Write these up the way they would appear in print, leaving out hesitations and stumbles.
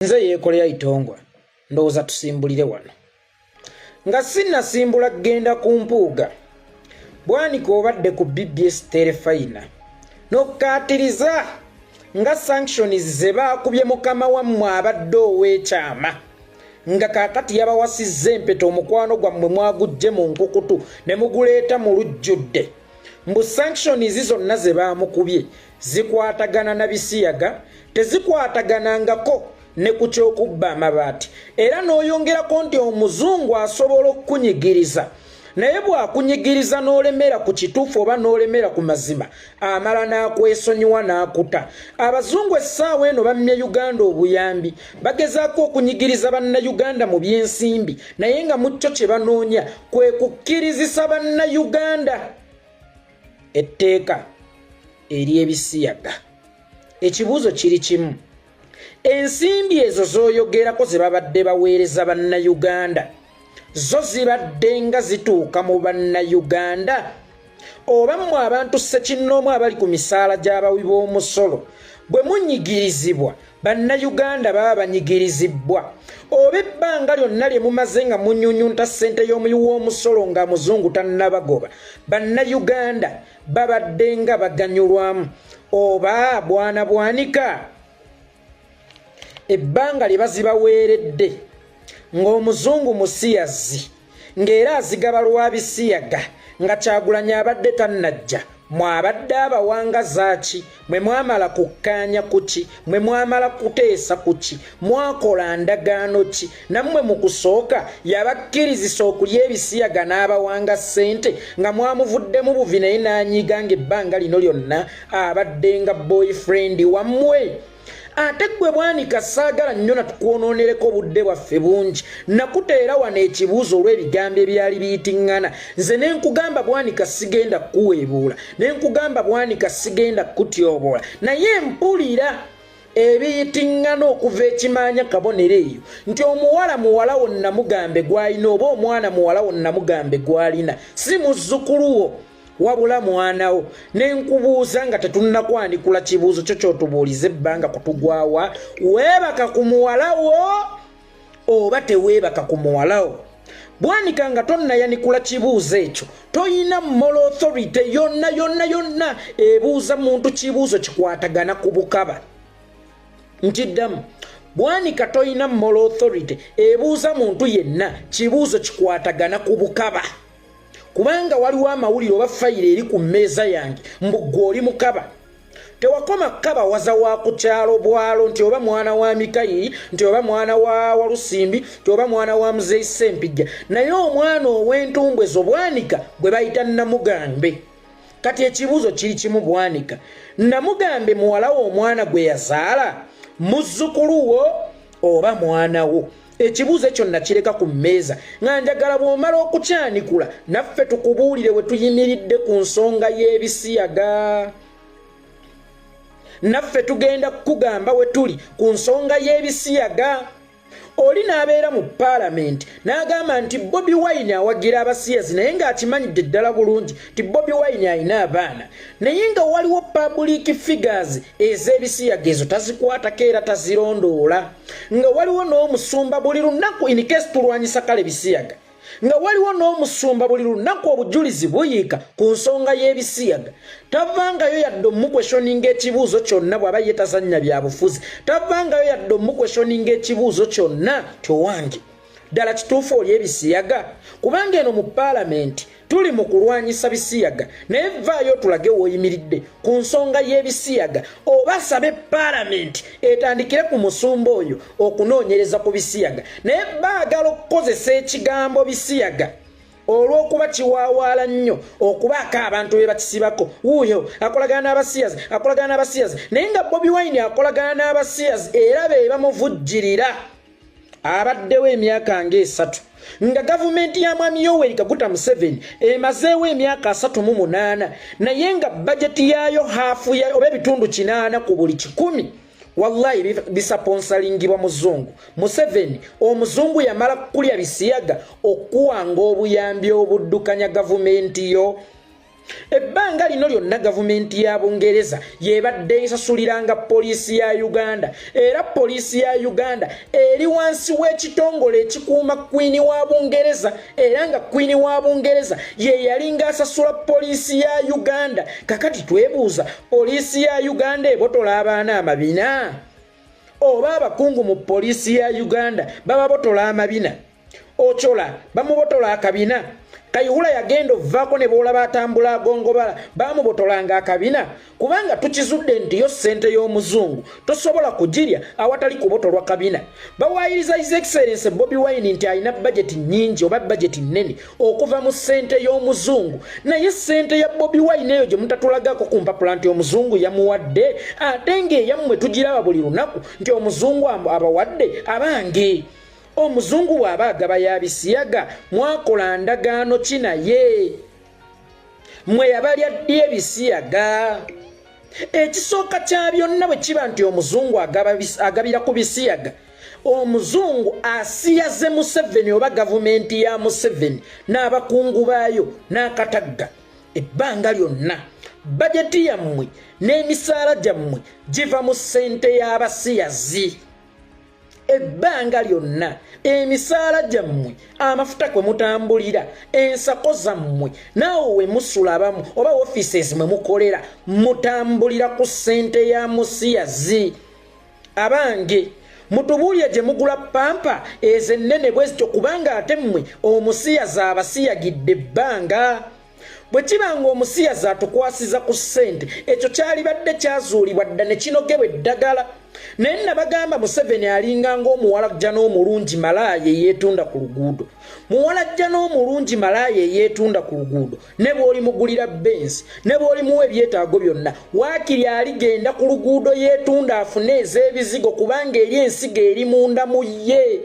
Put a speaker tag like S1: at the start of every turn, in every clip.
S1: Nze yekolera itongwa ndowooza tusimbulire wano nga sinnasimbula genda ku mpuuga bwanika obadde ku BBS terefayina n'okkaatiriza nga sanctions ze baakubye mukama wammwe abadde ow'ekyama nga kaakati yabawasizza empeta omukwano gwammwe mwagujje mu nkukutu ne muguleeta mu lujjudde mbu sanctions zonna ze baamukubye zikwatagana na bisiyaga tezikwataganangako ne ku kyokubba amabaati era n'oyongerako nti omuzungu asobola okukunyigiriza naye bw'akunyigiriza n'olemera ku kituufu oba n'olemera ku mazima amala n'akwesonyiwa n'akuta abazungu essaawa eno bammye Uganda obuyambi bagezaako okunyigiriza bannayuganda mu by'ensimbi naye nga mu kyo kye banoonya kwe kukkirizisa bannayuganda etteeka ery'ebisiyaga. Ekibuuzo kiri kimu, ensimbi ezo z'oyogerako ze babadde baweereza bannayuganda zo zibadde nga zituuka mu bannayuganda oba mmwe abantu ssekinnoomu abali ku misaala gy'abawi b'omusolo bwe munyigirizibwa bannayuganda baba banyigirizibwa oba ebbanga lyonna lye mumaze nga munyunyunta ssente y'omuwi w'omusolo nga muzungu tannabagoba bannayuganda babadde nga baganyulwamu oba bwana bwanika ebbanga lye bazibaweeredde ng'omuzungu musiyazi ng'era azigaba lwa bisiyaga nga Kyagulanyi abadde tannajja mwabadde abawangaza ki mwe mwamala kukkaanya kuki mwe mwamala kuteesa kuki mwakola ndagaano ki nammwe mu kusooka yabakkirizisa okulya ebisiyaga n'abawanga ssente nga mwamuvuddemu buvi naye n'anyiga ng'ebbanga lino lyonna abadde nga boyfriend wammwe. Ate gwe Bwanika saagala nnyo natukwononereko obudde bwaffe bungi nakuteera wano ekibuuzo olw'ebigambo ebyali biyitiŋŋana nze ne nkugamba Bwanika sigenda kuweebuula ne nkugamba Bwanika sigenda kutyoboola naye mpulira ebiyitiŋŋana okuva ekimaanya kabonero eyo nti omuwala muwala wo namugambe gw'alina oba omwana muwala wo namugambe gw'alina si muzzukulu wo wabula mwanawo nenkubuuza nga tetunnakwanikula kibuuzo kyo kyotubuuliza ebbanga kutugwawa weebaka ku muwalawo oba teweebaka ku muwalawo. Bwanika nga tonnayanikula kibuuzo ekyo toyina moral authority yonna ebuuza muntu kibuuzo kikwatagana ku bukaba. Ntiddamu Bwanika toyina moral authority ebuuza muntu yenna kibuuzo kikwatagana ku bukaba kubanga waliwo amawulire oba fayire eri ku mmeeza yange mbugwe oli mukaba tewakoma kaba waza wa ku kyalo bwalo nti oba mwana wa Mikayiri nti oba mwana wa Walusimbi nti oba mwana wa Muzeyi Sempijja naye omwana ow'entumbwe zo Bwanika gwe bayita Namugambe. Kati ekibuuzo kiri kimu Bwanika Namugambe muwala wo omwana gwe yazaala muzzukulu wo oba mwana wo? Ekibuuzo ekyo nakireka ku mmeeza nga njagala bw'omala okukyanikula naffe tukubuulire we tuyimiridde ku nsonga y'ebisiyaga. Naffe tugenda kukugamba we tuli ku nsonga y'ebisiyaga. Oli n'abeera mu Parliament n'agamba nti Bobi Wine awagira abasiyazi naye ng'akimanyidde ddala bulungi nti Bobi Wine alina abaana naye nga waliwo public figures ez'ebisiyaga ezo tazikwatako era tazirondoola nga waliwo n'omusumba buli lunaku in case tulwanyisa kale bisiyaga nga waliwo n'omusumba buli lunaku obujulizi buyiika ku nsonga y'ebisiyaga tavangayo yadde omukweshoninga ekibuuzo kyonna bw'aba yeetazannya byabufuzi tavangayo yadde omukweshoninga ekibuuzo kyonna kyowange ddala kituufu oli ebisiyaga kubanga eno mu Parliament tuli mu kulwanyisa bisiyaga naye vaayo tulage w'oyimiridde ku nsonga y'ebisiyaga oba sabe Parliament etandikire ku musumba oyo okunoonyereza ku bisiyaga naye baagala okukozesa ekigambo bisiyaga olw'okuba kiwaawaala nnyo okubaako abantu be bakisibako wuuyo akolagana n'abasiyazi naye nga Bobi Wine akolagana n'abasiyazi era be bamuvujjirira abaddewo emyaka nga 3 nga gavumenti ya Mwami Yoweri Kaguta Museveni emazeewo emyaka 38 naye nga bajeti yaayo haafu ya oba ebitundu 8 ku buli 100 wallahi bisaponsallingibwa muzungu. Museveni omuzungu yamala kulya bisiyaga okuwanga obuyambi obuddukanya gavumenti yo ebbanga lino lyonna gavumenti ya Bungereza yebadde esasuliranga poliisi ya Uganda era poliisi ya Uganda eri wansi w'ekitongole ekikuuma Queen wa Bungereza era nga Queen wa Bungereza ye yalinga asasula poliisi ya Uganda. Kakati twebuuza, poliisi ya Uganda ebotola abaana amabina oba abakungu mu poliisi ya Uganda baba botola amabina? Ochola bamubotola akabina? Kayihura yagenda ovako ne boolaba atambula agongobala bamubotolanga akabina? Kubanga tukizudde nti yo ssente y'omuzungu tosobola kugirya awatali kubotolwa kabina. Bawaayiriza His Excellency Bobi Wine nti alina budget nnyingi oba budget nnene okuva mu ssente y'omuzungu, naye ssente ya Bobi Wine eyo gye mutatulagako ku mpapula nti omuzungu yamuwadde, ate ng'eyammwe tugiraba buli lunaku nti omuzungu abawadde abange. Omuzungu bw'aba agaba yabisiyaga mwakola ndagaano ki naye? Mwe yabalya ddi ebisiyaga? Ekisooka kya byonna bwe kiba nti omuzungu agabira ku bisiyaga, omuzungu asiyaze Museveni oba gavumenti ya Museveni n'abakungu baayo n'akatagga ebbanga lyonna. Bajeti yammwe n'emisaala gyammwe giva mu ssente y'abasiyazi. Ebbanga lyonna emisaala gyammwe, amafuta kwe mutambulira, ensako zammwe, naawe we musula abamu oba offices mwe mukolera mutambulira ku ssente ya musiyazi. Abange mutubuulye gye mugula pampa ezo ennene bwe zityo, kubanga ate mmwe omusiyazi abasiyagidde ebbanga. Bwe kibanga omusiyazi atukwasiza ku ssente, ekyo kyalibadde kyazuulibwa dda ne kinogebwa eddagala. Naye nabagamba Museveni alinga ng'omuwalajja n'omulungi malaaya eyeetunda ku luguudo. Muwalajja n'omulungi malaaya eyeetunda ku luguudo ne bw'oli mugulira bensi ne bw'oli muwa ebyetaago byonna, waakiri aligenda ku luguudo yeetunda afune ez'ebizigo kubanga eri ensigo eri munda mu ye.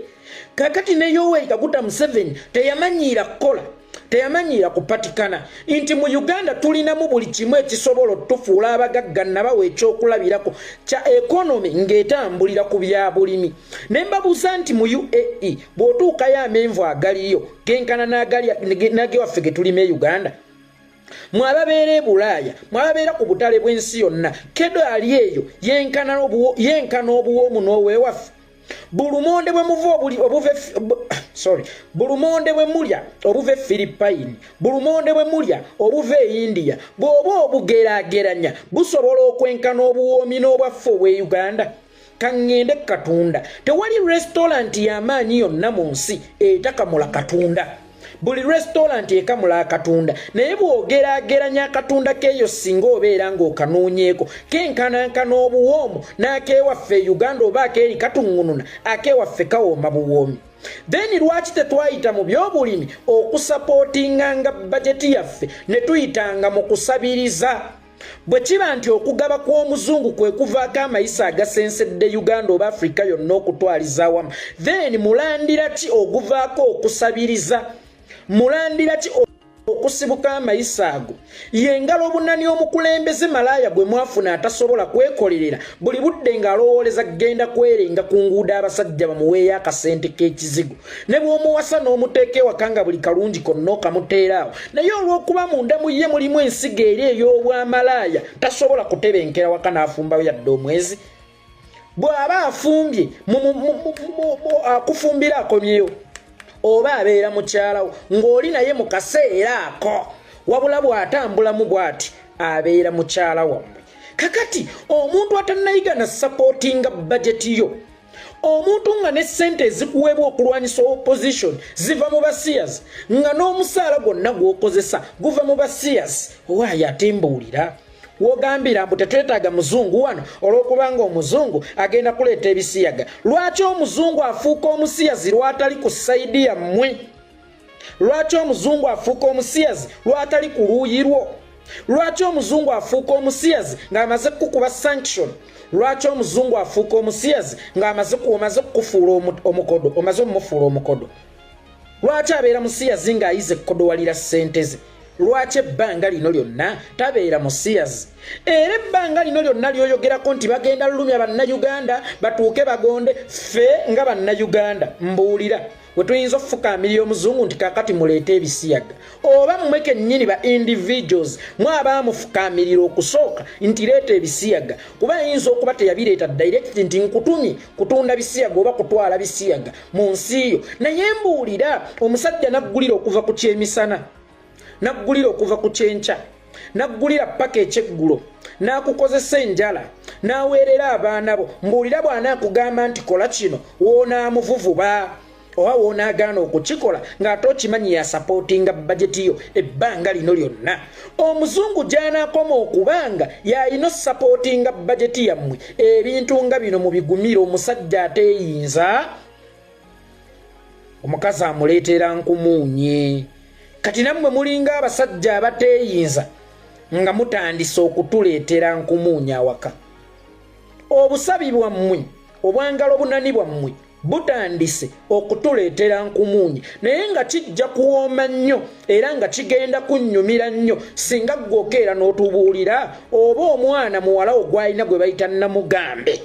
S1: Kakati ne Yoweri Kaguta Museveni teyamanyiira kukola, teyamanyiira kupatikana nti mu Uganda tulinamu buli kimu ekisobola otufuula abagagga nabawa ekyokulabirako kya ekonomi ng'etambulira ku bya bulimi. Ne mbabuuza nti mu UAE bw'otuukayo amenvu agaliyo genkana n'age waffe ge tulima e Uganda? Mwababeera e Bulaaya, mwababeera ku butale bw'ensi yonna, kedo ali eyo yenkana obuwoomu n'owewaffe. Bulumonde bwe muva bulumonde bwe mulya obuve Philippine, bulumonde bwe mulya obuve India, bw'oba obugeraageranya busobola okwenkana obuwoomi n'obwaffe obw'e Uganda. Kangende Katunda, tewali restaurant y'amaanyi yonna mu nsi etakamula Katunda. Buli restaurant ekamula akatunda, naye bw'ogeraageranya akatunda keeyo singa obeera ng'okanoonyeeko kenkanankana obuwoomu n'akewaffe Uganda oba akeeri katuŋŋununa, akewaffe kawooma buwoomi. Then lwaki tetwayita mu by'obulimi okusapootinganga bajeti yaffe ne tuyitanga mu kusabiriza? Bwe kiba nti okugaba kw'omuzungu kwe kuvaako amayisa agasensedde Uganda oba Afrika yonna okutwaliza awamu, then mulandira ki oguvaako okusabiriza? Mulandira ki okusibuka amayisa ago? Yengalo obunani omukulembeze malaaya gwe mwafuna atasobola kwekolerera buli budde ng'alowooleza genda kwerenga ku nguudo abasajja bamuweeyo akasente k'ekizigo, ne bw'omuwasa n'omuteeka ewaka nga buli kalungi konna okamuteeraawo, naye olw'okuba munda mu ye mulimu ensigo eri ey'obwamalaaya tasobola kutebenkera waka n'afumbayo yadde omwezi. Bw'aba afumbye akufumbira akomyeyo oba abeera mukyalawo ng'oli naye mu kaseera ako, wabula bw'atambulamu bw'ati abeera mukyala wammwe. Kakati omuntu atannayiga na supportinga bajeti yo, omuntu nga ne ssente ezikuweebwa okulwanyisa opposition ziva mu basiyazi, nga n'omusaala gwonna gw'okozesa guva mu basiyazi, owaayo atembuulira wogambira mbu tetwetaaga muzungu wano olw'okubanga omuzungu agenda kuleeta ebisiyaga. Lwaki omuzungu afuuka omusiyazi lwatali ku sayidi yammwe? Lwaki omuzungu afuuka omusiyazi lwatali ku luuyi lwo? Lwaki omuzungu afuuka omusiyazi ng'amaze kukuba sanction? Lwaki omuzungu afuuka omusiyazi ng'amaze kukufuula omukodo, omaze omumufuula omukodo? Lwaki abeera musiyazi ng'ayize kukodowalira ssente ze? Lwaki ebbanga lino lyonna tabeera musiyazi? Era ebbanga lino lyonna lyoyogerako nti bagenda lulumya bannayuganda batuuke bagonde, ffe nga bannayuganda mbuulira wetuyinza okufukaamira omuzungu nti kakati muleete ebisiyaga oba mmwe kennyini ba individuals mwabamufukaamirira okusooka nti leeta ebisiyaga kuba yinza okuba teyabireeta direct nti nkutumye kutunda bisiyaga oba kutwala bisiyaga mu nsi yo naye mbuulira omusajja naggulira okuva ku kyemisana naggulira okuva ku kyenkya naggulira paka ekyeggulo n'akukozesa enjala n'aweerera abaana bo mbuulira bw'anaakugamba nti kola kino woonaamuvuvuba oba woonaagaana okukikola ng'ate okimanyi yasapootinga bajeti yo ebbanga lino lyonna omuzungu gy'anaakoma okubanga yalina osapootinga bajeti yammwe ebintu nga bino mu bigumira omusajja ateeyinza omukazi amuleetera nkumuunye kati nammwe mulinga abasajja abateeyinza nga mutandise okutuleetera nkumuunya awaka obusabi bwammwe obwangalo bunani bwammwe butandise okutuleetera nkumuunya naye nga kijja kuwooma nnyo era nga kigenda kunnyumira nnyo singa gwokeera n'otubuulira oba omwana muwalawo gw'alina gwe bayita namugambe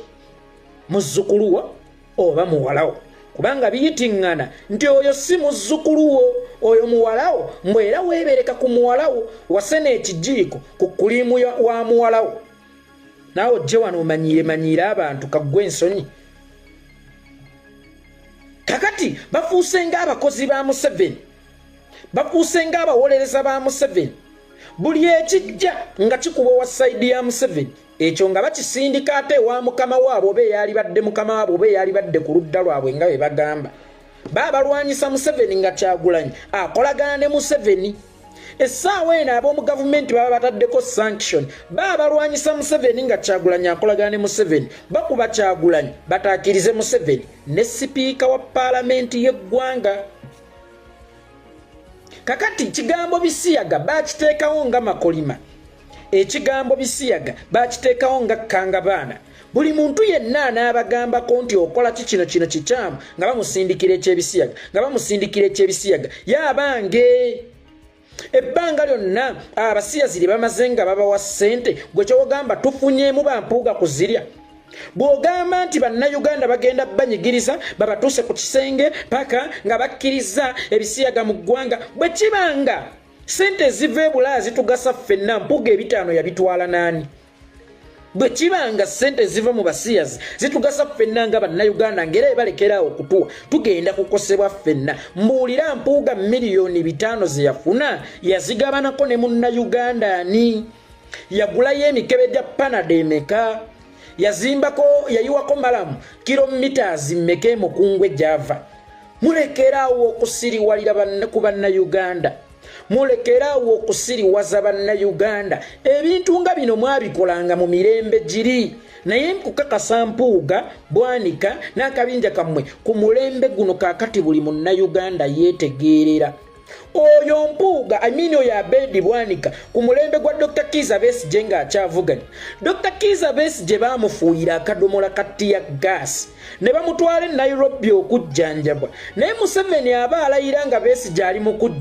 S1: muzzukuluwo oba muwalawo kubanga biyitiŋŋana nti oyo si muzzukuluwo oyo muwalawo mbwera weebereka ku muwalawo wasena ekijiiko ku kulimu wa muwalawo naawe ojje wano omanyiire abantu kaggwe ensonyi kakati bafuuse ng'abakozi ba Museveni bafuuse ng'abawolereza ba Museveni buli ekijja nga kikuba wa sayidi ya Museveni ekyo nga bakisindika ate wa mukama waabwe oba eyali badde mukama waabwe oba eyali badde ku ludda lwabwe nga bwe bagamba baabalwanyisa Museveni nga Kyagulanyi akolagana ne Museveni essaawa eno ab'omu gavumenti baba bataddeko sanction baabalwanyisa Museveni nga Kyagulanyi akolagana ne Museveni bakuba Kyagulanyi bataakirize Museveni ne sipiika wa paalamenti y'eggwanga kakati kigambo bisiyaga bakiteekawo nga makolima ekigambo bisiyaga bakiteekawo nga kkangabaana buli muntu yenna anaabagambako nti okola kino kikyamu nga bamusindikira ekyebisiyaga yabange ebbanga lyonna abasiyazi lye bamaze nga babawa ssente gwe kyogamba tufunyeemu bampuuga kuzirya bw'ogamba nti bannayuganda bagenda banyigiriza babatuuse ku kisenge paka nga bakkiriza ebisiyaga mu ggwanga bwe kibanga ssente ziva ebulaya zitugasa ffenna mpuuga ebitaano yabitwala naani bwe kibanga ssente ziva mu basiyazi zitugasa ffenna nga bannayuganda ngera ebalekerawo okutuwa tugenda kukosebwa ffenna mbuulira mpuuga miliyoni 5 ze yafuna yazigabanako ne munnayuganda ani yagulayo emikebe gya panada emeka yazimbako yayiwako malamu kilometers mmeke mukungwe gyava mulekerawo okusiriwalira ku bannayuganda mulekerawo okusiriwaza bannayuganda ebintu nga bino mwabikolanga mu mirembe giri naye nkukakasa mpuuga bwanika n'akabinja kammwe ku mulembe guno kakati buli munnayuganda yeetegeerera oyo mpuuga oyo Abedi Bwanika ku mulembe gwa Dr. Kizza Besigye ng'akyavuganya Dr. Kizza Besigye baamufuuyira akadomola ka tiya gas ne bamutwala e Nairobi okujjanjabwa naye Museveni aba alayira nga Besigye ali mu kujjanjabwa